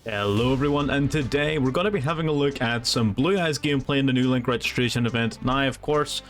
Hello everyone, and today we're going to be having a look at some Blue Eyes gameplay in the new Link registration event. Now, of course,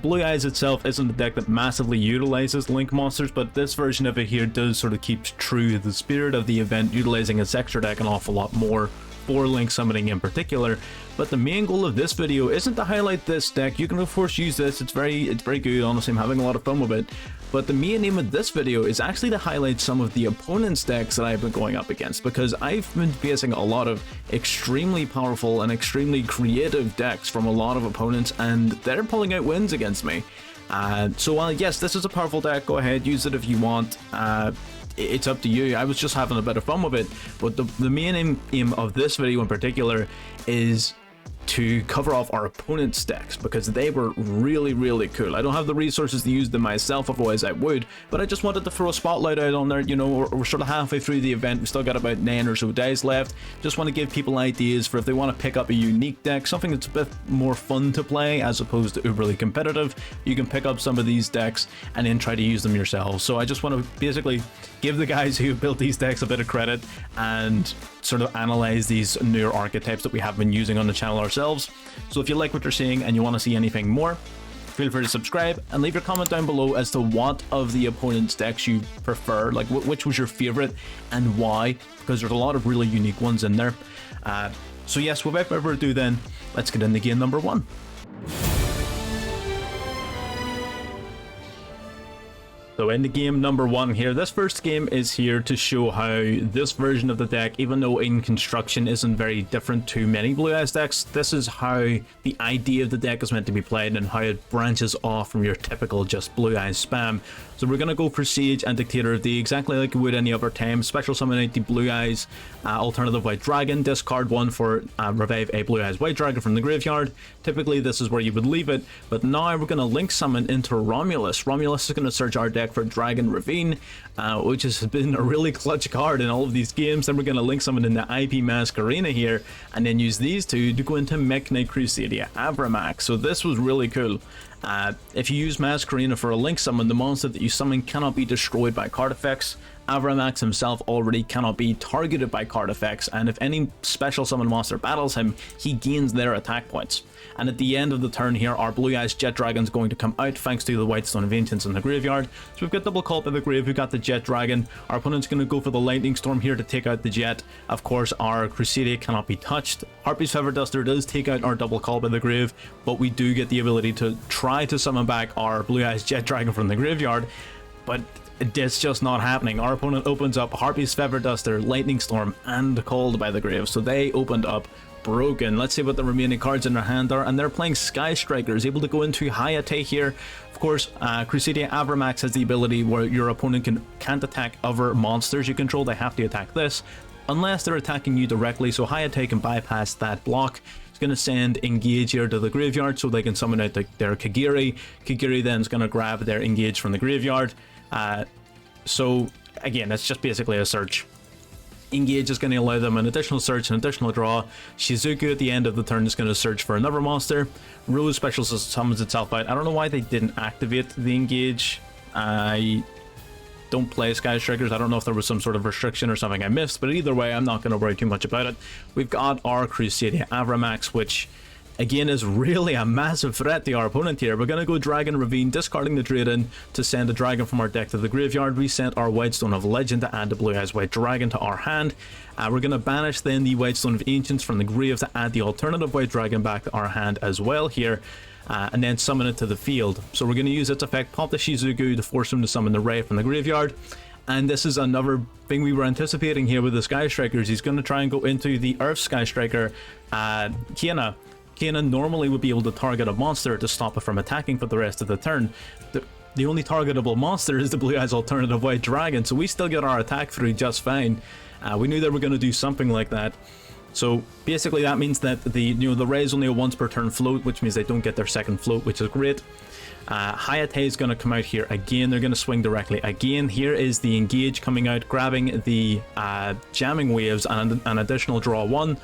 Blue Eyes itself isn't a deck that massively utilizes Link monsters, but this version of it here does sort of keep true to the spirit of the event, utilizing its extra deck an awful lot more for Link summoning in particular. But the main goal of this video isn't to highlight this deck. You can of course use this, it's very good, honestly. I'm having a lot of fun with it. But the main aim of this video is actually to highlight some of the opponent's decks that I've been going up against, because I've been facing a lot of extremely powerful and extremely creative decks from a lot of opponents, and they're pulling out wins against me. So while yes, this is a powerful deck, go ahead, use it if you want. It's up to you. I was just having a bit of fun with it, but the main aim of this video in particular is to cover off our opponent's decks, because they were really cool. I don't have the resources to use them myself, otherwise I would, but I just wanted to throw a spotlight out on there. You know, we're sort of halfway through the event, we still got about 9 or so days left. Just want to give people ideas for if they want to pick up a unique deck, something that's a bit more fun to play as opposed to uberly competitive. You can pick up some of these decks and then try to use them yourselves. So I just want to basically give the guys who built these decks a bit of credit and sort of analyze these newer archetypes that we have been using on the channel ourselves. So if you like what you're seeing and you want to see anything more, feel free to subscribe and leave your comment down below as to what of the opponent's decks you prefer, like which was your favorite and why, because there's a lot of really unique ones in there. So yes, without further ado then, let's get into game number 1. So into game number 1 here, this first game is here to show how this version of the deck, even though in construction isn't very different to many Blue Eyes decks, this is how the idea of the deck is meant to be played and how it branches off from your typical just Blue Eyes spam. So we're going to go for Sage and Dictator of the exactly like you would any other time. Special summon out the Blue Eyes alternative White Dragon, discard 1 for revive a Blue Eyes White Dragon from the graveyard. Typically this is where you would leave it, but now we're going to link summon into Romulus. Romulus is going to search our deck for Dragon Ravine, which has been a really clutch card in all of these games. Then we're going to link summon in the IP Masquerena here, and then use these two to go into Mech Knight Crusadia Avramax. So this was really cool. If you use Masquerena for a link summon, the monster that you summon cannot be destroyed by card effects. Avramax himself already cannot be targeted by card effects, and if any special summon monster battles him, he gains their attack points. And at the end of the turn here, our Blue Eyes Jet Dragon is going to come out thanks to the White Stone of Ancients in the graveyard. So we've got double cult by the grave, we've got the Jet Dragon. Our opponent's going to go for the Lightning Storm here to take out the Jet. Of course, our Crusadia cannot be touched. Harpy's Feather Duster does take out our double call by the grave, but we do get the ability to try to summon back our Blue Eyes Jet Dragon from the graveyard, but it's just not happening. Our opponent opens up Harpy's Feather Duster, Lightning Storm, and Called by the Grave, so they opened up broken. Let's see what the remaining cards in their hand are, and they're playing Sky Strikers, able to go into Hayate here. Of course, Crusadia Avramax has the ability where your opponent can't attack other monsters you control, they have to attack this, unless they're attacking you directly, so Hayate can bypass that block. It's going to send Engage here to the graveyard so they can summon out their Kagiri. Kagiri then is going to grab their Engage from the graveyard. So again, it's just basically a search. Engage is going to allow them an additional search, an additional draw. Shizuku at the end of the turn is going to search for another monster. Rose special summons itself out. I don't know why they didn't activate the Engage. I don't play Sky Strikers. I don't know if there was some sort of restriction or something I missed, but either way, I'm not going to worry too much about it. We've got our Crusadia Avramax, which again is really a massive threat to our opponent here. We're going to go Dragon Ravine, discarding the Drayden to send a dragon from our deck to the graveyard. We sent our White Stone of Legend to add the Blue Eyes White Dragon to our hand. We're going to banish then the White Stone of Ancients from the grave to add the alternative White Dragon back to our hand as well here. And then summon it to the field. So we're going to use its effect, pop the Shizuku to force him to summon the Ray from the graveyard. And this is another thing we were anticipating here with the Sky Strikers. He's going to try and go into the Earth Sky Striker, Kiana. Kiana normally would be able to target a monster to stop it from attacking for the rest of the turn. The only targetable monster is the Blue Eyes alternative White Dragon, so we still get our attack through just fine. We knew they were going to do something like that. So basically that means that the Ray is only a once per turn float, which means they don't get their second float, which is great. Hayate is going to come out here again. They're going to swing directly again. Here is the Engage coming out, grabbing the Jamming Waves and an additional draw 1.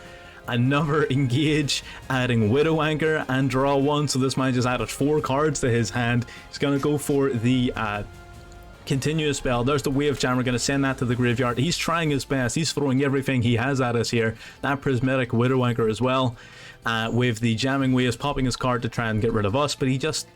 Another Engage, adding Widow Anchor and draw 1. So this man just added 4 cards to his hand. He's going to go for the Continue a spell. There's the Wave Jam. We're going to send that to the graveyard. He's trying his best. He's throwing everything he has at us here. That Prismatic Widowmaker as well. With the Jamming Waves, popping his card to try and get rid of us, but he just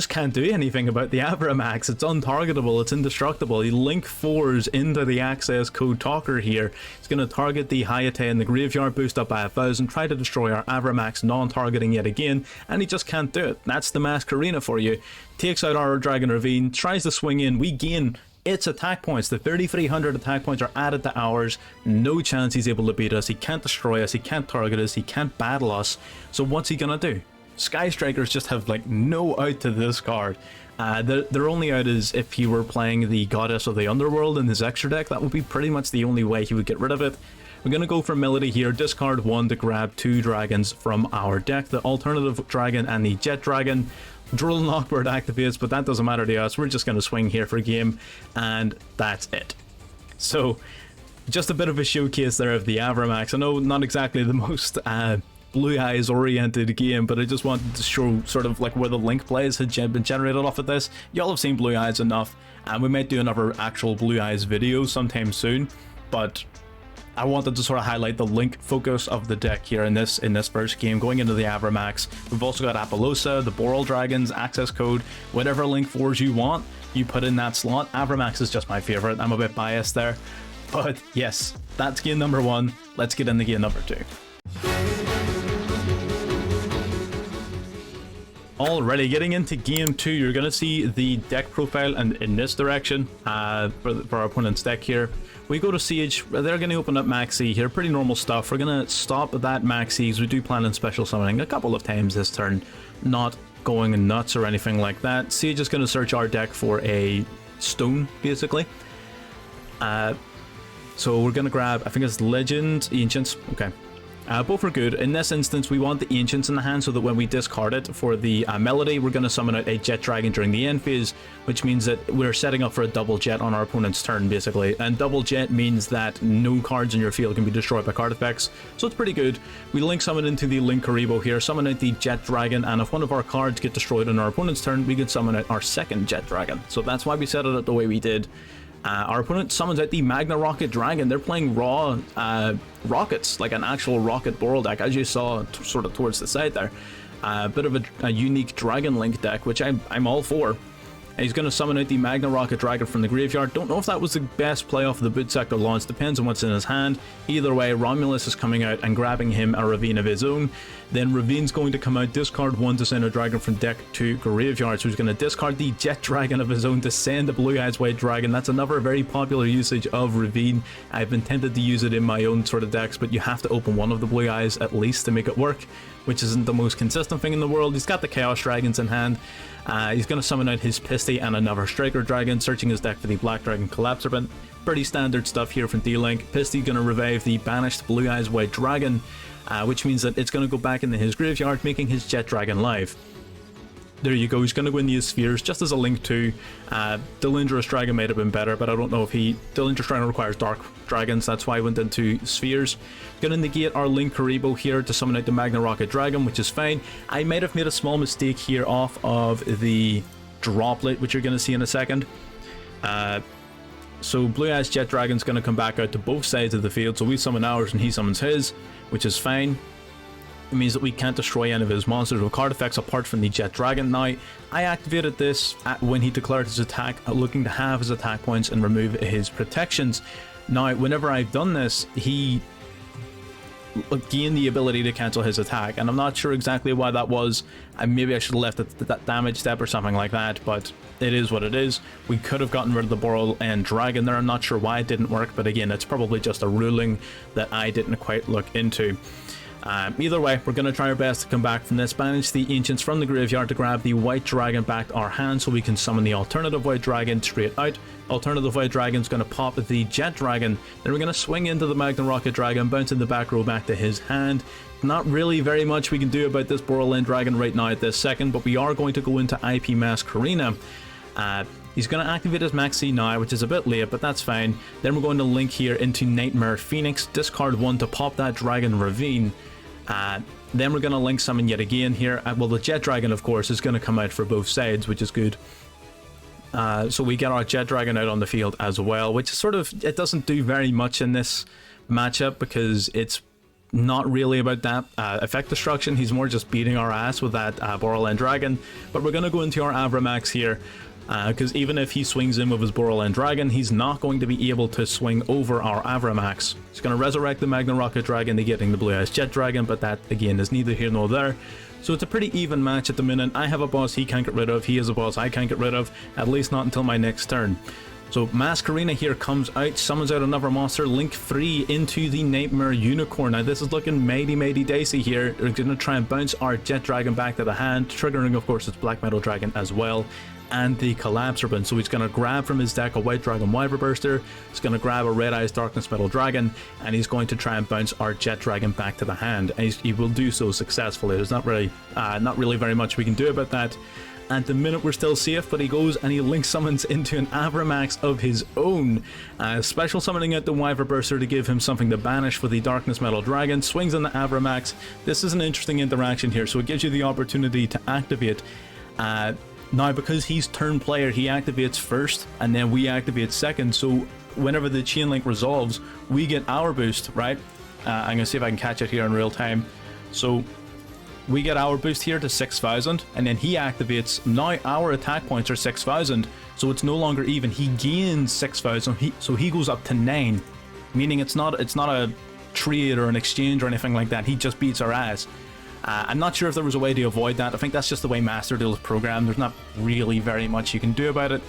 can't do anything about the Avramax. It's untargetable, it's indestructible. He link 4s into the access code talker here. He's going to target the Hayate in the graveyard, boost up by 1,000, try to destroy our Avramax, non-targeting yet again, and he just can't do it. That's the Masquerena for you. Takes out our Dragon Ravine, tries to swing in, we gain its attack points. The 3,300 attack points are added to ours. No chance he's able to beat us. He can't destroy us, he can't target us, he can't battle us. So what's he gonna do? Sky Strikers just have like no out to this card. Their only out is if he were playing the Goddess of the Underworld in his extra deck. That would be pretty much the only way he would get rid of it. We're going to go for Melody here, discard 1 to grab 2 dragons from our deck, the Alternative Dragon and the Jet Dragon. Droll Knockbird activates, but that doesn't matter to us. We're just going to swing here for a game, and that's it. So, just a bit of a showcase there of the Avramax. I know not exactly the most Blue Eyes oriented game, but I just wanted to show sort of like where the link plays had been generated off of this. Y'all have seen Blue Eyes enough, and we might do another actual Blue Eyes video sometime soon, but I wanted to sort of highlight the link focus of the deck here in this first game going into the Avramax. We've also got Apollosa, the Boral Dragons, access code, whatever link 4s you want, you put in that slot. Avramax is just my favorite. I'm a bit biased there, but yes, that's game number 1. Let's get into game number 2. Alrighty, getting into game 2, you're going to see the deck profile and in this direction for our opponent's deck here. We go to Siege, they're going to open up Maxi here, pretty normal stuff. We're going to stop that Maxi as we do plan on special summoning a couple of times this turn, not going nuts or anything like that. Siege is going to search our deck for a stone, basically. So we're going to grab, I think it's Legend, Ancients, okay. Both are good. In this instance, we want the Ancients in the hand so that when we discard it for the Melody, we're going to summon out a Jet Dragon during the end phase, which means that we're setting up for a double Jet on our opponent's turn, basically. And double Jet means that no cards in your field can be destroyed by card effects, so it's pretty good. We link summon into the Linkuriboh here, summon out the Jet Dragon, and if one of our cards get destroyed on our opponent's turn, we can summon out our second Jet Dragon. So that's why we set it up the way we did. Our opponent summons out the Magna Rocket Dragon. They're playing raw rockets, like an actual rocket Boral deck, as you saw sort of towards the side there. A bit of a unique Dragon Link deck, which I'm all for. He's going to summon out the Magna Rocket Dragon from the graveyard. Don't know if that was the best play off of the Boot Sector launch. Depends on what's in his hand. Either way, Romulus is coming out and grabbing him a Ravine of his own. Then Ravine's going to come out, discard 1 to send a dragon from deck to graveyard. So he's going to discard the Jet Dragon of his own to send a Blue Eyes White Dragon. That's another very popular usage of Ravine. I've been tempted to use it in my own sort of decks, but you have to open one of the Blue Eyes at least to make it work, which isn't the most consistent thing in the world. He's got the Chaos Dragons in hand. He's going to summon out his Pisty and another Striker Dragon, searching his deck for the Black Dragon Collapsarbent. Pretty standard stuff here from D-Link. Pisty going to revive the banished Blue Eyes White Dragon, which means that it's going to go back into his graveyard, making his Jet Dragon live. There you go, he's going to go in these spheres just as a link to Delindrous Dragon might have been better, but I don't know if Delindrous Dragon requires Dark Dragons, that's why I went into spheres. Going to negate our Linkuriboh here to summon out the Magna Rocket Dragon, which is fine. I might have made a small mistake here off of the Droplet, which you're going to see in a second. So Blue Eyes Jet Dragon's going to come back out to both sides of the field, so we summon ours and he summons his, which is fine. It means that we can't destroy any of his monsters with card effects apart from the Jet Dragon. Now, I activated this when he declared his attack, looking to have his attack points and remove his protections. Now, whenever I've done this, he gained the ability to cancel his attack, and I'm not sure exactly why that was. Maybe I should have left it that damage step or something like that, but it is what it is. We could have gotten rid of the Boral and Dragon there. I'm not sure why it didn't work, but again, it's probably just a ruling that I didn't quite look into. Either way, we're going to try our best to come back from this. Banish the Ancients from the graveyard to grab the White Dragon back to our hand so we can summon the Alternative White Dragon straight out. Alternative White Dragon's going to pop the Jet Dragon. Then we're going to swing into the Magna Rocket Dragon, bounce in the back row back to his hand. Not really very much we can do about this Boral Dragon right now at this second, but we are going to go into IP Masquerena. He's going to activate his Maxi now, which is a bit late, but that's fine. Then we're going to link here into Nightmare Phoenix, discard 1 to pop that Dragon Ravine. Then we're going to link summon yet again here. Well, the Jet Dragon, of course, is going to come out for both sides, which is good. So we get our Jet Dragon out on the field as well, which sort of, it doesn't do very much in this matchup because it's not really about that effect destruction. He's more just beating our ass with that Borderland Dragon. But we're going to go into our Avramax here, because even if he swings in with his Borderland Dragon, he's not going to be able to swing over our Avramax. He's going to resurrect the Magna Rocket Dragon to getting the Blue Eyes Jet Dragon, but that again is neither here nor there. So it's a pretty even match at the minute. I have a boss he can't get rid of, he has a boss I can't get rid of, at least not until my next turn. So Masquerena here comes out, summons out another monster, Link 3 into the Nightmare Unicorn. Now this is looking mighty dicey here. They're going to try and bounce our Jet Dragon back to the hand, triggering of course its Black Metal Dragon as well, and the Collapse Ribbon. So he's going to grab from his deck a White Dragon Wyvern Burster, he's going to grab a Red Eyes Darkness Metal Dragon, and he's going to try and bounce our Jet Dragon back to the hand. And he will do so successfully. There's not really very much we can do about that. At the minute we're still safe, but he goes and he link summons into an Avramax of his own, special summoning out the Wyvern Burster to give him something to banish for the Darkness Metal Dragon, swings on the Avramax. This is an interesting interaction here, so it gives you the opportunity to activate. Now because he's turn player, he activates first and then we activate second, so whenever the chain link resolves we get our boost, right? I'm gonna see if I can catch it here in real time. So we get our boost here to 6,000, and then he activates. Now our attack points are 6,000, so it's no longer even. He gains 6,000, so he goes up to 9, meaning it's not a trade or an exchange or anything like that. He just beats our ass. I'm not sure if there was a way to avoid that. I think that's just the way Master Duel is programmed. There's not really very much you can do about it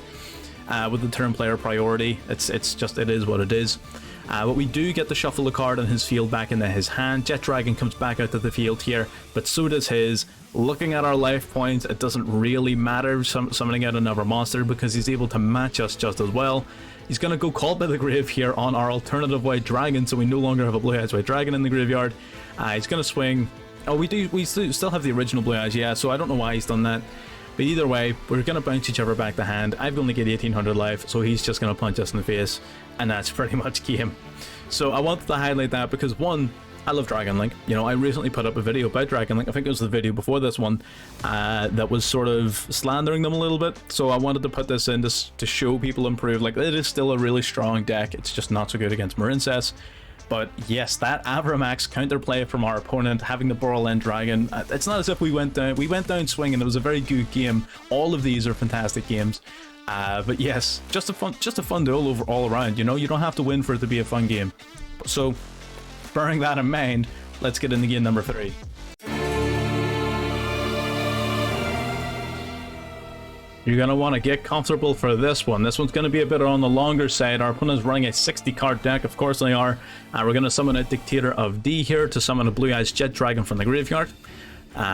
with the turn player priority. It's just, it is what it is. But we do get to shuffle a card on his field back into his hand. Jet Dragon comes back out to the field here, but so does his. Looking at our life points, it doesn't really matter summoning out another monster because he's able to match us just as well. He's going to go Called by the Grave here on our alternative White Dragon, so we no longer have a Blue Eyes White Dragon in the graveyard. He's going to swing. Oh, we still have the original Blue Eyes, yeah, so I don't know why he's done that. But either way, we're going to bounce each other back to hand. I've only got 1800 life, so he's just going to punch us in the face, and that's pretty much game. So I wanted to highlight that because, one, I love Dragon Link. You know, I recently put up a video about Dragon Link. I think it was the video before this one that was sort of slandering them a little bit. So I wanted to put this in to show people improve. Like, it is still a really strong deck. It's just not so good against Marincess. But yes, that Avramax counterplay from our opponent, having the Borderland Dragon, it's not as if we went down swinging. It was a very good game. All of these are fantastic games. But yes, just a fun duel all around. You know, you don't have to win for it to be a fun game. So, bearing that in mind, let's get into game number 3. You're going to want to get comfortable for this one. This one's going to be a bit on the longer side. Our opponent's running a 60 card deck, of course they are. We're going to summon a Dictator of D here to summon a Blue Eyes Jet Dragon from the graveyard,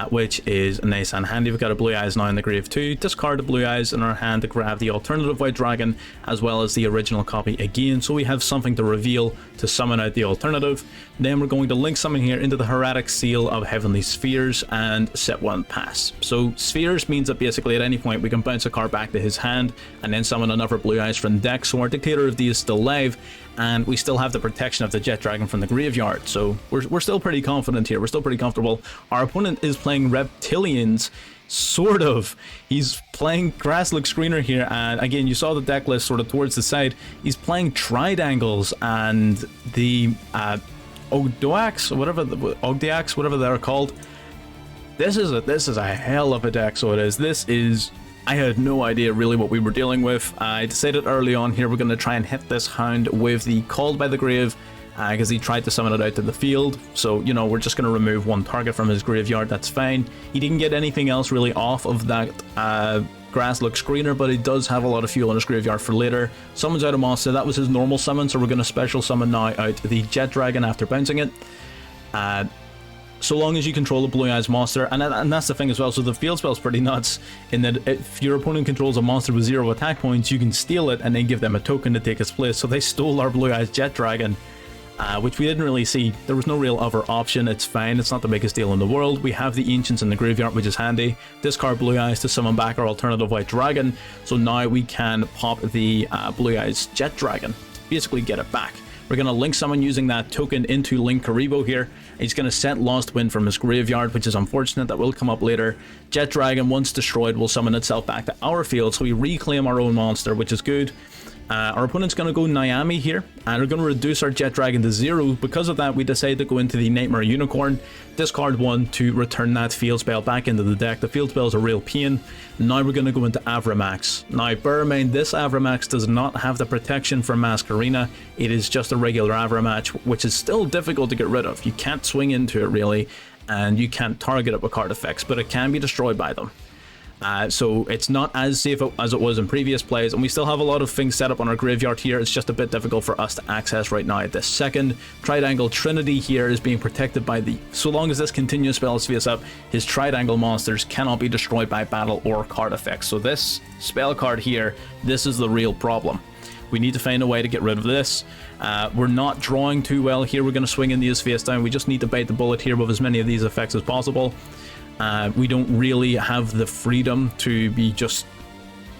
which is nice and handy. We've got a Blue Eyes now in the grave too. Discard the Blue Eyes in our hand to grab the alternative White Dragon as well as the original copy again, so we have something to reveal to summon out the alternative. Then we're going to link summon here into the Heretic Seal of Heavenly Spheres and set 1 pass. So Spheres means that basically at any point we can bounce a card back to his hand and then summon another Blue Eyes from the deck, so our Dictator of D is still live and we still have the protection of the Jet Dragon from the graveyard. So we're still pretty confident here. We're still pretty comfortable. Our opponent is playing Reptilians, sort of. He's playing Grasslook Screener here, and again, you saw the deck list sort of towards the side. He's playing Tridangles and the Ogdoax, whatever they're called. This is a hell of a deck, so it is. I had no idea really what we were dealing with. I decided early on here we're going to try and hit this Hound with the Called by the Grave, because he tried to summon it out to the field. So, you know, we're just going to remove one target from his graveyard, that's fine. He didn't get anything else really off of that Grasslook Screener, but he does have a lot of fuel in his graveyard for later. Summons out a monster, that was his normal summon, so we're going to special summon now out the Jet Dragon after bouncing it. So long as you control the Blue Eyes monster, and that's the thing as well, so the field spell's pretty nuts, in that if your opponent controls a monster with 0 attack points, you can steal it and then give them a token to take its place. So they stole our Blue Eyes Jet Dragon, which we didn't really see. There was no real other option. It's fine, it's not the biggest deal in the world. We have the Ancients in the graveyard, which is handy. Discard Blue Eyes to summon back our alternative White Dragon, so now we can pop the Blue Eyes Jet Dragon, basically get it back. We're going to link summon using that token into Link Karibo here. He's going to set Lost Wind from his graveyard, which is unfortunate. That will come up later. Jet Dragon, once destroyed, will summon itself back to our field, so we reclaim our own monster, which is good. Our opponent's going to go Nyami here, and we're going to reduce our Jet Dragon to 0. Because of that, we decide to go into the Nightmare Unicorn, discard 1 to return that field spell back into the deck. The field spell is a real pain. Now we're going to go into Avramax. Now, bear in mind, this Avramax does not have the protection from Masquerena. It is just a regular Avramax, which is still difficult to get rid of. You can't swing into it, really, and you can't target it with card effects, but it can be destroyed by them. So it's not as safe as it was in previous plays, and we still have a lot of things set up on our graveyard here. It's just a bit difficult for us to access right now at this second. Triangle Trinity here is being protected by the... So long as this continuous spell is face up, his triangle monsters cannot be destroyed by battle or card effects. So this spell card here, this is the real problem. We need to find a way to get rid of this. We're not drawing too well here. We're going to swing in these face down. We just need to bite the bullet here with as many of these effects as possible. We don't really have the freedom to be just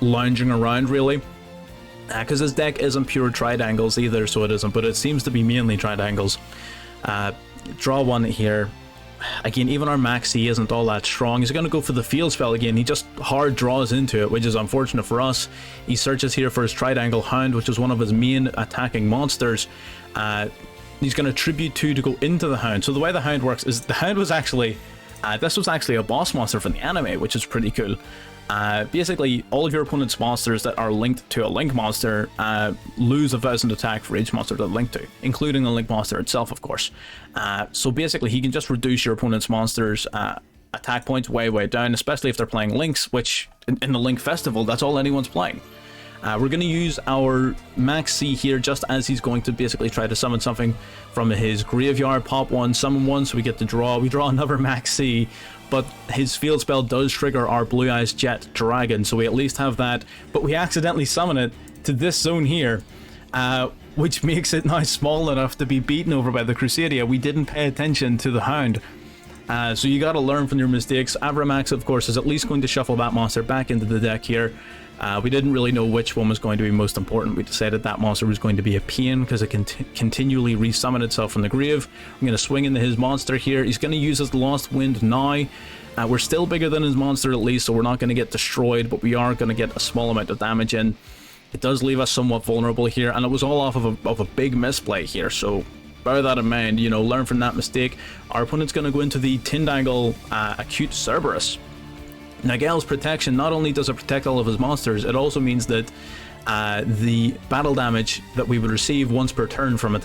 lounging around, really, because his deck isn't pure triangles either, so it isn't, but it seems to be mainly triangles. Draw 1 here. Again, even our Maxi isn't all that strong. He's going to go for the field spell again. He just hard draws into it, which is unfortunate for us. He searches here for his Triangle Hound, which is one of his main attacking monsters. He's going to tribute 2 to go into the Hound. So the way the Hound works is the Hound was actually... this was actually a boss monster from the anime, which is pretty cool. Basically, all of your opponent's monsters that are linked to a Link monster lose 1,000 attack for each monster they're linked to, including the Link monster itself, of course. So basically, he can just reduce your opponent's monsters' attack points way down, especially if they're playing Links, which in the Link Festival, that's all anyone's playing. We're going to use our Maxi here just as he's going to basically try to summon something from his graveyard. Pop 1, summon 1, so we get to draw. We draw another Maxi, but his field spell does trigger our Blue Eyes Jet Dragon, so we at least have that. But we accidentally summon it to this zone here, which makes it now small enough to be beaten over by the Crusadia. We didn't pay attention to the Hound. So you got to learn from your mistakes. Avramax, of course, is at least going to shuffle that monster back into the deck here. We didn't really know which one was going to be most important. We decided that monster was going to be a pain because it can continually resummon itself from the grave. I'm going to swing into his monster here. He's going to use his Lost Wind now. We're still bigger than his monster at least, so we're not going to get destroyed, but we are going to get a small amount of damage in. It does leave us somewhat vulnerable here, and it was all off of a big misplay here, so bear that in mind, you know, learn from that mistake. Our opponent's going to go into the Tindangle Acute Cerberus. Nagel's protection, not only does it protect all of his monsters, it also means that the battle damage that we would receive once per turn from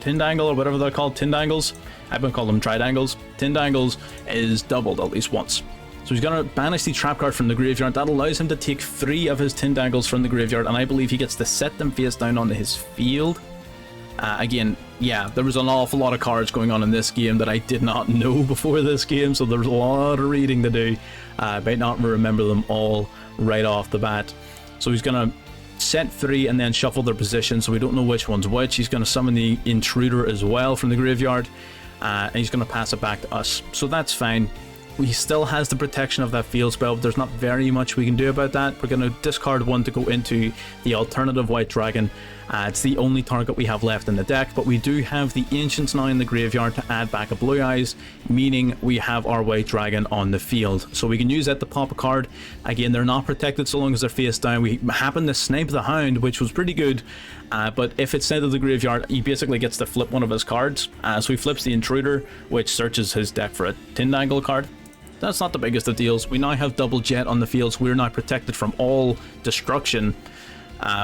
Tindangle, or whatever they're called, Tindangles, I've been calling them Tridangles, Tindangles, is doubled at least once. So he's going to banish the trap card from the graveyard. That allows him to take 3 of his Tindangles from the graveyard, and I believe he gets to set them face down onto his field. Again, yeah, there was an awful lot of cards going on in this game that I did not know before this game, so there's a lot of reading to do. I might not remember them all right off the bat. So he's going to set 3 and then shuffle their position, so we don't know which one's which. He's going to summon the Intruder as well from the graveyard, and he's going to pass it back to us. So that's fine. He still has the protection of that field spell, but there's not very much we can do about that. We're going to discard 1 to go into the alternative White Dragon. It's the only target we have left in the deck, but we do have the Ancients now in the graveyard to add back a Blue Eyes, meaning we have our White Dragon on the field. So we can use that to pop a card. Again, they're not protected so long as they're face down. We happen to snipe the Hound, which was pretty good, but if it's sent to the graveyard, he basically gets to flip one of his cards. So he flips the Intruder, which searches his deck for a Tindangle card. That's not the biggest of deals. We now have double Jet on the field, so we're now protected from all destruction,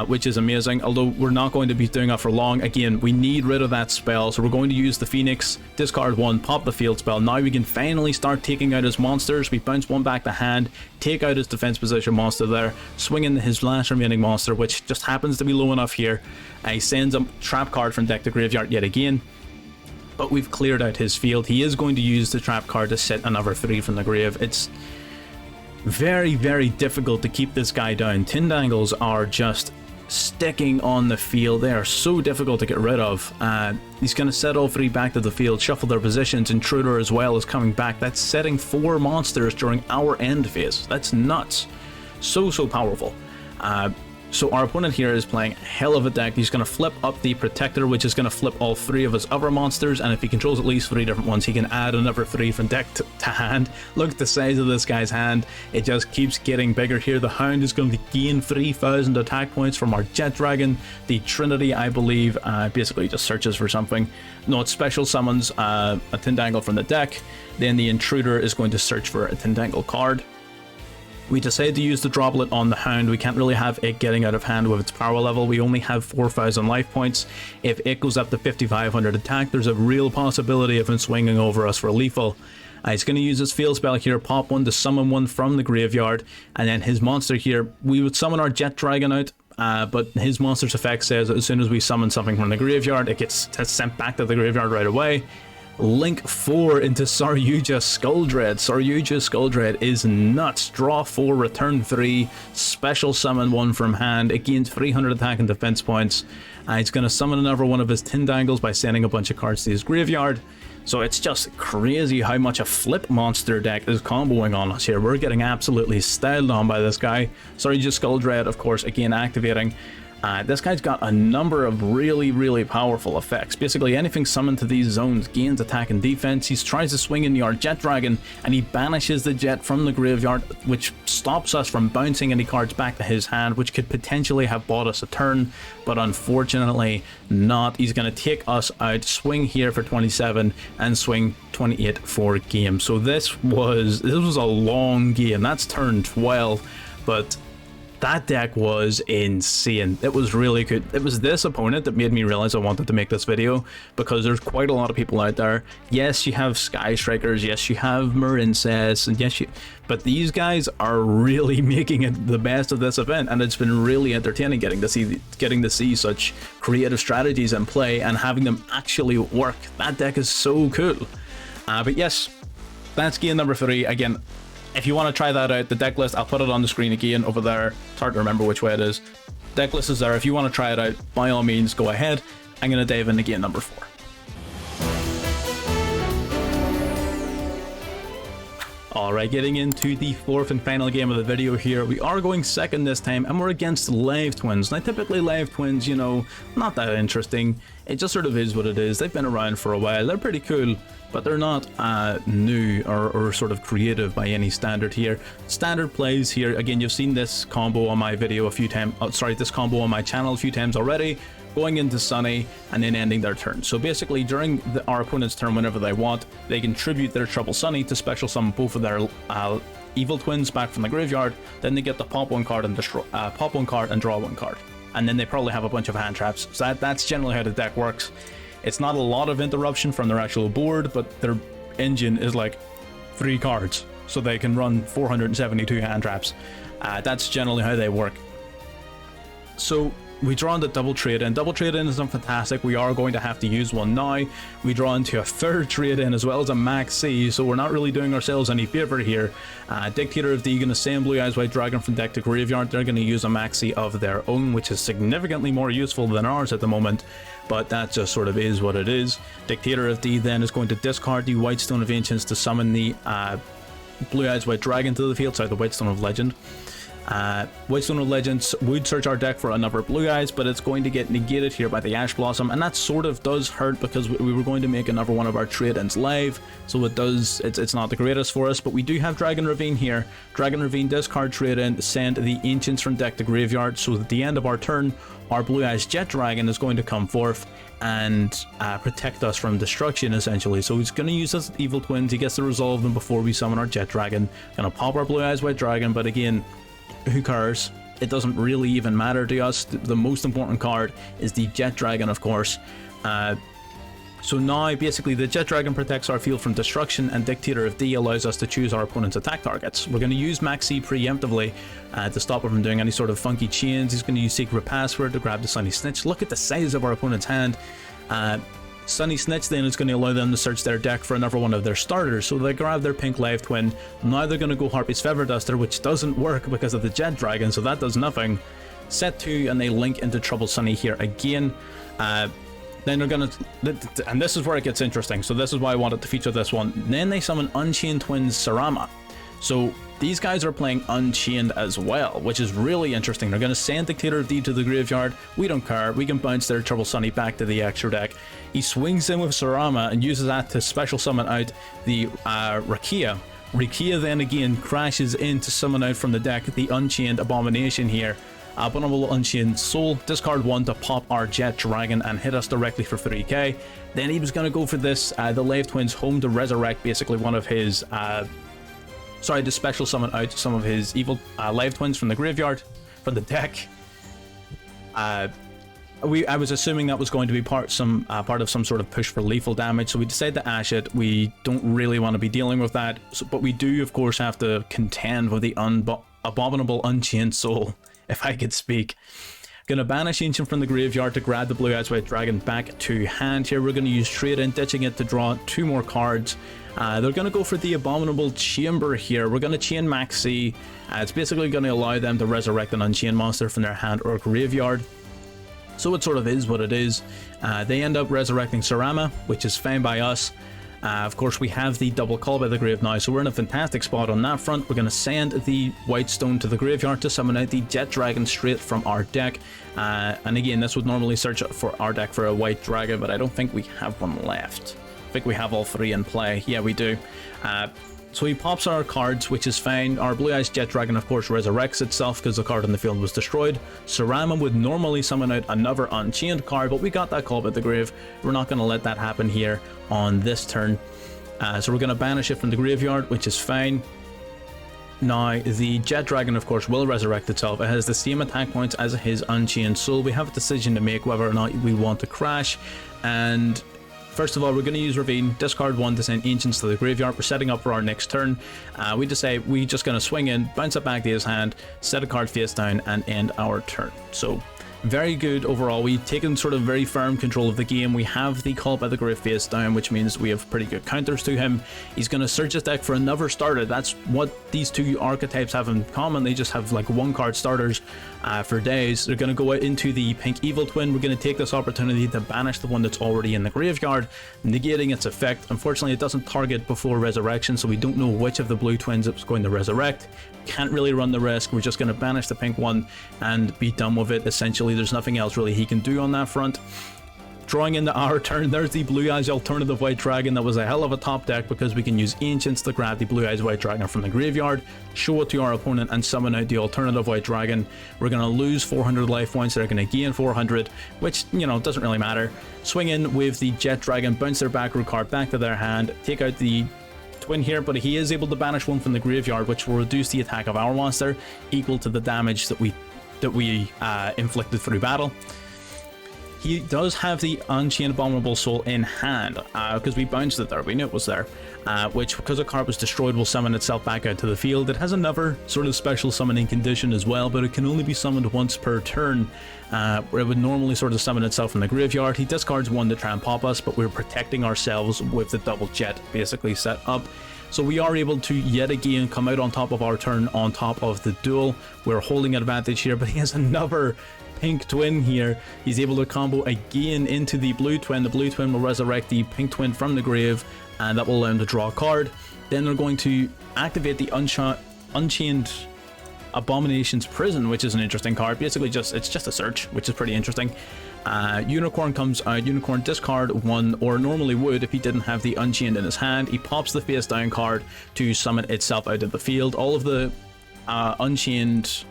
which is amazing, although we're not going to be doing that for long. Again, we need rid of that spell, so we're going to use the Phoenix, discard 1, pop the field spell. Now we can finally start taking out his monsters. We bounce 1 back to hand, take out his defense position monster there, swing in his last remaining monster, which just happens to be low enough here. He sends a trap card from deck to graveyard yet again. But we've cleared out his field. He is going to use the trap card to set another 3 from the grave. It's very, very difficult to keep this guy down. Tindangles are just sticking on the field. They are so difficult to get rid of. He's going to set all 3 back to the field, shuffle their positions. Intruder as well is coming back. That's setting 4 monsters during our end phase. That's nuts. So powerful. So our opponent here is playing a hell of a deck. He's going to flip up the Protector, which is going to flip all 3 of his other monsters, and if he controls at least 3 different ones, he can add another 3 from deck to hand. Look at the size of this guy's hand. It just keeps getting bigger here. The Hound is going to gain 3,000 attack points from our Jet Dragon. The Trinity, I believe, basically just searches for something. No, it special summons a Tindangle from the deck. Then the Intruder is going to search for a Tindangle card. We decide to use the Droplet on the Hound. We can't really have it getting out of hand with its power level. We only have 4,000 life points. If it goes up to 5,500 attack, there's a real possibility of him swinging over us for lethal. He's going to use his field spell here, pop 1 to summon 1 from the graveyard, and then his monster here, we would summon our Jet Dragon out, but his monster's effect says as soon as we summon something from the graveyard, it gets sent back to the graveyard right away. Link 4 into Saryuja Skulldread. Saryuja Skulldread is nuts. Draw 4, return 3, special summon 1 from hand. It gains 300 attack and defense points. He's going to summon another one of his Tindangles by sending a bunch of cards to his graveyard. So it's just crazy how much a flip monster deck is comboing on us here. We're getting absolutely styled on by this guy. Saryuja Skulldread, of course, again activating. This guy's got a number of really powerful effects. Basically anything summoned to these zones gains attack and defense. He tries to swing in our Jet Dragon and he banishes the Jet from the graveyard, which stops us from bouncing any cards back to his hand, which could potentially have bought us a turn, but unfortunately not. He's going to take us out, swing here for 27 and swing 28 for game. So this was a long game. That's turn 12, but that deck was insane. It was really good. It was this opponent that made me realize I wanted to make this video, because there's quite a lot of people out there. Yes, you have Sky Strikers, yes, you have Marincess, and yes, but these guys are really making it the best of this event, and it's been really entertaining getting to see such creative strategies in play and having them actually work. That deck is so cool. But yes, that's game number 3. Again, if you want to try that out, the deck list, I'll put it on the screen again over there. It's hard to remember which way it is. Deck list is there. If you want to try it out, by all means, go ahead. I'm going to dive into game number 4. Alright, getting into the 4th and final game of the video here. We are going second this time, and we're against Live Twins. Now, typically Live Twins, you know, not that interesting. It just sort of is what it is. They've been around for a while. They're pretty cool, but they're not new or sort of creative by any standard here. Standard plays here. Again, you've seen this combo on my video a few times. This combo on my channel a few times already. Going into Sunny and then ending their turn. So basically, during our opponent's turn, whenever they want, they can tribute their Trouble Sunny to special summon both of their evil twins back from the graveyard. Then they get to pop 1 card and pop 1 card and draw 1 card. And then they probably have a bunch of hand traps. So that's generally how the deck works. It's not a lot of interruption from their actual board, but their engine is like 3 cards, so they can run 472 hand traps. That's generally how they work. So we draw into double trade-in. Double trade-in isn't fantastic. We are going to have to use one now. We draw into a 3rd trade-in as well as a Max C, so we're not really doing ourselves any favor here. Dictator of D going to send Blue Eyes White Dragon from deck to graveyard. They're going to use a Max C of their own, which is significantly more useful than ours at the moment, but that just sort of is what it is. Dictator of D then is going to discard the White Stone of Ancients to summon the Blue Eyes White Dragon to the field. Sorry, the White Stone of Legend. White Stone of Legends would search our deck for another Blue Eyes, but it's going to get negated here by the Ash Blossom, and that sort of does hurt because we were going to make another one of our trade-ins live, so it's not the greatest for us. But we do have Dragon Ravine here. Dragon Ravine discard trade-in, send the Ancients from deck to graveyard, so at the end of our turn, our Blue Eyes Jet Dragon is going to come forth and protect us from destruction, essentially. So he's going to use his evil twins. He gets to resolve them before we summon our Jet Dragon. Gonna pop our Blue Eyes White Dragon, but again, who cares? It doesn't really even matter to us. The most important card is the Jet Dragon, of course. So now basically the Jet Dragon protects our field from destruction, and Dictator of D allows us to choose our opponent's attack targets. We're going to use Maxi preemptively to stop him from doing any sort of funky chains. He's going to use Secret Password to grab the Sunny Snitch. Look at the size of our opponent's hand. Sunny Snitch then is going to allow them to search their deck for another one of their starters, so they grab their pink Live Twin. Now they're going to go Harpy's Feather Duster, which doesn't work because of the Jet Dragon, so that does nothing. Set 2, and they link into Trouble Sunny here again. Then they're going to, and this is where it gets interesting, so this is why I wanted to feature this one. Then they summon Unchained Twins Sarama. So these guys are playing Unchained as well, which is really interesting. They're going to send Dictator of Deed to the graveyard. We don't care. We can bounce their Turbo Sunny back to the extra deck. He swings in with Sarama and uses that to special summon out the Rakia. Rakia then again crashes in to summon out from the deck the Unchained Abomination here. Abominable Unchained Soul, discard 1 to pop our Jet Dragon and hit us directly for 3k. Then he was going to go for this, the Lave Twins home to resurrect basically one of his... to special summon out some of his evil Lave Twins from the graveyard, from the deck. I was assuming that was going to be part of some sort of push for lethal damage, so we decided to ash it. We don't really want to be dealing with that, but we do of course have to contend with the Abominable Unchained Soul, if I could speak. Gonna banish Ancient from the graveyard to grab the Blue Eyes White Dragon back to hand here. We're gonna use Trade In, ditching it to draw 2 more cards. They're gonna go for the Abominable Chamber here. We're gonna chain Maxi. It's basically gonna allow them to resurrect an Unchained monster from their hand or graveyard. So it sort of is what it is. They end up resurrecting Sarama, which is fine by us. Of course, we have the double Call by the Grave now, so we're in a fantastic spot on that front. We're going to send the White Stone to the graveyard to summon out the Jet Dragon straight from our deck. And again, this would normally search for our deck for a White Dragon, but I don't think we have one left. I think we have all 3 in play. Yeah, we do. So he pops our cards, which is fine. Our Blue Eyes Jet Dragon, of course, resurrects itself because the card on the field was destroyed. Sarama would normally summon out another Unchained card, but we got that Call by the Grave. We're not going to let that happen here on this turn. So we're going to banish it from the graveyard, which is fine. Now, the Jet Dragon, of course, will resurrect itself. It has the same attack points as his Unchained Soul. We have a decision to make whether or not we want to crash. And first of all, we're going to use Ravine, discard 1 to send Ancients to the graveyard. We're setting up for our next turn. We decide we're just going to swing in, bounce it back to his hand, set a card face down, and end our turn. So, very good overall. We've taken sort of very firm control of the game. We have the Call by the Grave face down, which means we have pretty good counters to him. He's going to search his deck for another starter. That's what these 2 archetypes have in common. They just have like 1-card starters for days. They're going to go out into the Pink Evil Twin. We're going to take this opportunity to banish the one that's already in the graveyard, negating its effect. Unfortunately, it doesn't target before resurrection, so we don't know which of the blue twins it's going to resurrect. Can't really run the risk. We're just going to banish the pink one and be done with it. Essentially, there's nothing else really he can do on that front. Drawing into our turn, there's the Blue Eyes Alternative White Dragon. That was a hell of a top deck because we can use Ancients to grab the Blue Eyes White Dragon from the graveyard, show it to our opponent, and summon out the Alternative White Dragon. We're going to lose 400 life points. They're going to gain 400, which, you know, doesn't really matter. Swing in with the Jet Dragon, bounce their back row card back to their hand, take out the Twin here, but he is able to banish one from the graveyard, which will reduce the attack of our monster equal to the damage that we inflicted through battle. He does have the Unchained Abominable Soul in hand, because we bounced it there, we knew it was there, which, because a card was destroyed, will summon itself back out to the field. It has another sort of special summoning condition as well, but it can only be summoned once per turn, where it would normally sort of summon itself in the graveyard. He discards 1 to try and pop us, but we're protecting ourselves with the double jet basically set up. So we are able to yet again come out on top of our turn, on top of the duel. We're holding advantage here, but he has another pink twin here. He's able to combo again into the blue twin. The blue twin will resurrect the pink twin from the grave, and that will allow him to draw a card. Then they're going to activate the Unchained Abomination's Prison, which is an interesting card. Basically, it's just a search, which is pretty interesting. Unicorn comes out. Unicorn discard 1, or normally would if he didn't have the Unchained in his hand. He pops the face down card to summon itself out of the field. All of the Unchained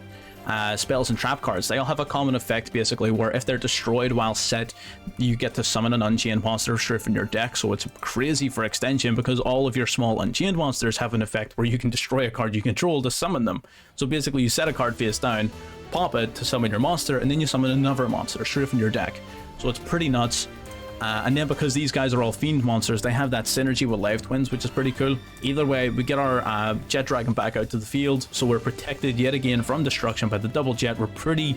spells and trap cards, they all have a common effect basically, where if they're destroyed while set, you get to summon an Unchained monster straight from your deck. So it's crazy for extension because all of your small Unchained monsters have an effect where you can destroy a card you control to summon them. So basically you set a card face down, pop it to summon your monster, and then you summon another monster straight from your deck. So it's pretty nuts. And then because these guys are all fiend monsters, they have that synergy with Lave Twins, which is pretty cool. Either way, we get our Jet Dragon back out to the field, so we're protected yet again from destruction by the double jet. We're pretty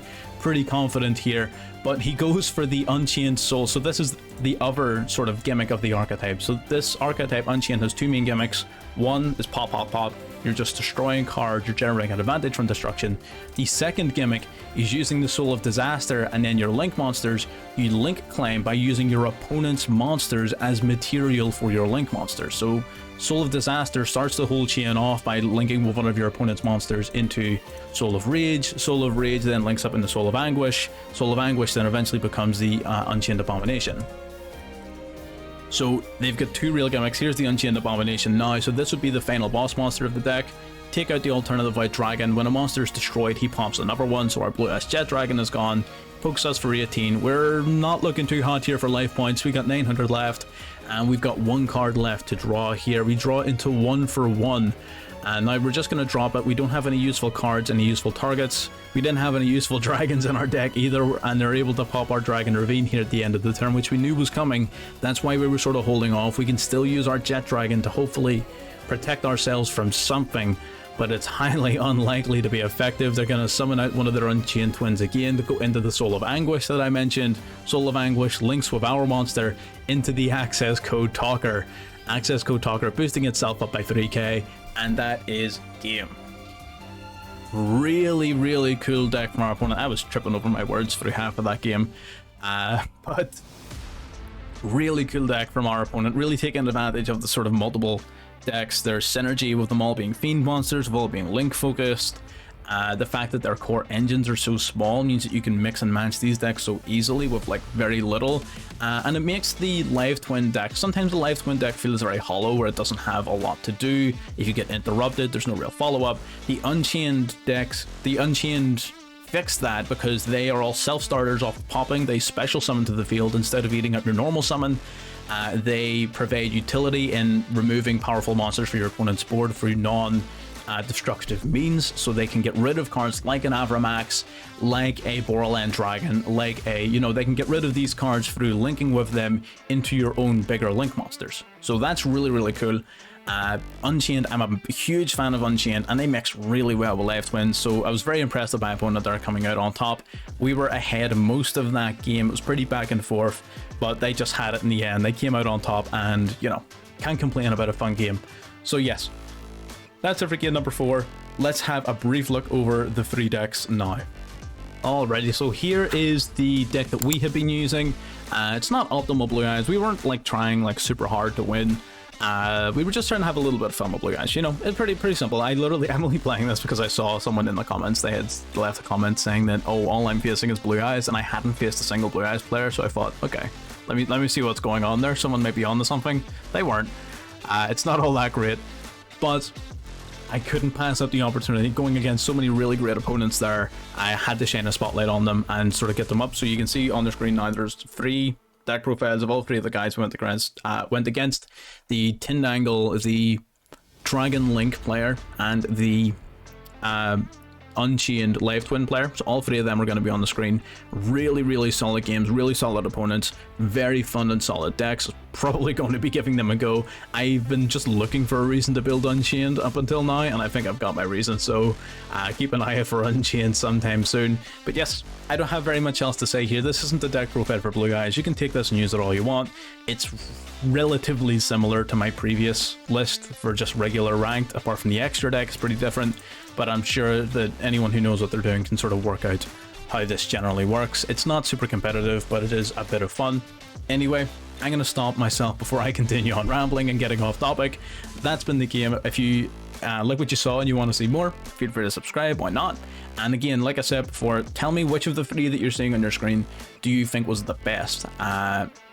confident here, but he goes for the Unchained Soul. So this is the other sort of gimmick of the archetype. So this archetype, Unchained, has 2 main gimmicks. One is pop, pop, pop. You're just destroying cards, you're generating an advantage from destruction. The second gimmick is using the Soul of Disaster, and then your link monsters, you link claim by using your opponent's monsters as material for your link monsters. So Soul of Disaster starts the whole chain off by linking with one of your opponent's monsters into Soul of Rage. Soul of Rage then links up into Soul of Anguish. Soul of Anguish then eventually becomes the Unchained Abomination. So they've got two real gimmicks. Here's the Unchained Abomination now. So this would be the final boss monster of the deck. Take out the alternative White Dragon. When a monster is destroyed, he pops another one. So our Blue-Ass Jet Dragon is gone. Pokes us for 18. We're not looking too hot here for life points. We got 900 left, and we've got one card left to draw here. We draw into 1 for 1. And now we're just going to drop it. We don't have any useful cards, any useful targets. We didn't have any useful dragons in our deck either, and they're able to pop our Dragon Ravine here at the end of the turn, which we knew was coming. That's why we were sort of holding off. We can still use our Jet Dragon to hopefully protect ourselves from something, but it's highly unlikely to be effective. They're going to summon out one of their Unchained Twins again to go into the Soul of Anguish that I mentioned. Soul of Anguish links with our monster into the Access Code Talker. Access Code Talker boosting itself up by 3k, and that is game. Really, really cool deck from our opponent. I was tripping over my words through half of that game. But really cool deck from our opponent, really taking advantage of the sort of multiple decks, their synergy with them all being fiend monsters, with all being link focused. The fact that their core engines are so small means that you can mix and match these decks so easily with like very little, and it makes the Live Twin deck, sometimes the Live Twin deck feels very hollow where it doesn't have a lot to do. If you get interrupted, there's no real follow-up. The Unchained decks, the Unchained fix that because they are all self-starters off popping. They special summon to the field instead of eating up your normal summon. They provide utility in removing powerful monsters for your opponent's board through non-destructive means, so they can get rid of cards like an Avramax, like a Borderland Dragon, like a, they can get rid of these cards through linking with them into your own bigger link monsters. So that's really, really cool. Unchained, I'm a huge fan of Unchained, and they mix really well with Live Twins, so I was very impressed with my opponent there coming out on top. We were ahead most of that game. It was pretty back and forth, but they just had it in the end. They came out on top, and, can't complain about a fun game. So yes, that's it for game number 4. Let's have a brief look over the 3 decks now. Alrighty, so here is the deck that we have been using. It's not optimal Blue Eyes. We weren't trying super hard to win. We were just trying to have a little bit of fun with Blue Eyes. It's pretty simple. I'm only playing this because I saw someone in the comments. They had left a comment saying that, oh, all I'm facing is Blue Eyes, and I hadn't faced a single Blue Eyes player. So I thought, okay, let me see what's going on there. Someone might be onto something. They weren't. It's not all that great, but I couldn't pass up the opportunity. Going against so many really great opponents there, I had to shine a spotlight on them and sort of get them up. So you can see on the screen now there's 3 deck profiles of all 3 of the guys who went against the Tindangle, the Dragon Link player, and the Unchained Live Twin player. So all 3 of them are going to be on the screen. Really, really solid games, really solid opponents, very fun and solid decks. Probably going to be giving them a go. I've been just looking for a reason to build Unchained up until now, and I think I've got my reason, so keep an eye out for Unchained sometime soon. But yes, I don't have very much else to say here. This isn't the deck profile for Blue Eyes. You can take this and use it all you want. It's relatively similar to my previous list for just regular ranked, apart from the extra deck is pretty different, but I'm sure that anyone who knows what they're doing can sort of work out how this generally works. It's not super competitive, but it is a bit of fun. Anyway, I'm going to stop myself before I continue on rambling and getting off topic. That's been the game. If you like what you saw and you want to see more, feel free to subscribe, why not? And again, like I said before, tell me which of the 3 that you're seeing on your screen do you think was the best?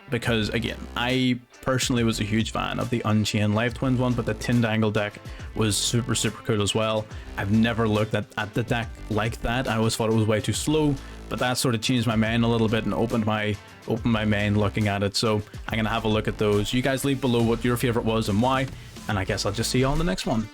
Because again, I personally was a huge fan of the Unchained Live Twins one, but the Tindangle deck was super cool as well. I've never looked at the deck like that. I always thought it was way too slow, but that sort of changed my mind a little bit and opened my mind looking at it. So I'm gonna have a look at those. You guys leave below what your favorite was and why, and I guess I'll just see you on the next one.